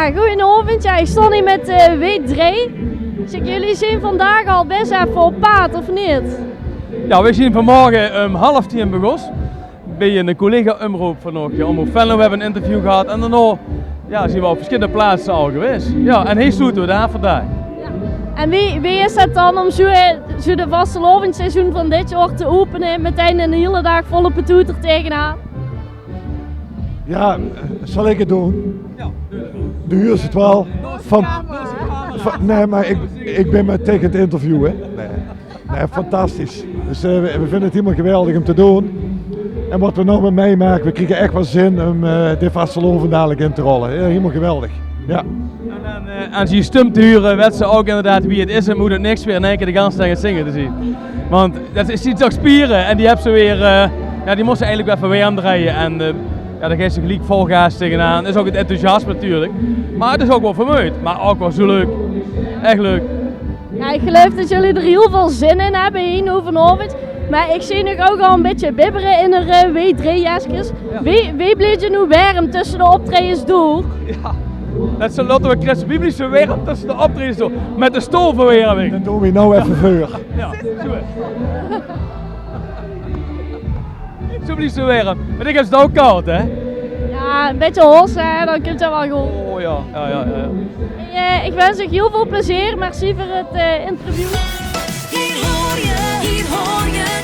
Ja, goedenavond. Ja, ik stond hier met W3. Jullie zijn vandaag al best even op pad, of niet? Ja, we zijn vanmorgen om 9:30 begonnen. Bij een collega Omroep vanochtend. Omroep Venlo, we hebben een interview gehad en daarna zijn we op verschillende plaatsen al geweest. Ja, en hij stoot we daar vandaag. Ja. En wie is het dan om zo de vastelovenseizoen van dit jaar te openen, meteen een hele dag volle petoeter tegenaan? Ja, zal ik het doen? Ja, De huur is het wel. Nee, maar ik ben met tegen het interview, hè. Nee, fantastisch. Dus we vinden het helemaal geweldig om te doen. En wat we nou met meemaken, we krijgen echt wel zin om dit vasteloven dadelijk in te rollen. Ja, helemaal geweldig. Ja. En als je stem te huren, weet ze ook inderdaad wie het is en moet het niks weer in één keer de ganse tijd zingen te zien. Want dat is iets toch spieren en die hebben ze weer, die moesten eigenlijk wel even weer draaien. En daar geeft ze gelijk vol gas tegenaan. Dat is ook het enthousiasme natuurlijk. Maar het is ook wel vermoeid, maar ook wel zo leuk. Echt leuk. Ja, ik geloof dat jullie er heel veel zin in hebben hier vanavond. Maar ik zie nog ook al een beetje bibberen in de W3-jasjes. Ja. Wie bleef je nu warm tussen de optredens door? Ja, dat ze laten we Christus Biblische warm tussen de optredens door. Met de stoelverwarming. Dat doen we nou even voor. Ja, zo blijft ze warm. Maar ik heb het ook koud, hè? Ja, een beetje hossen, dan komt het wel goed. Oh ja. Ik wens je heel veel plezier. Merci voor het interview. Hier hoor je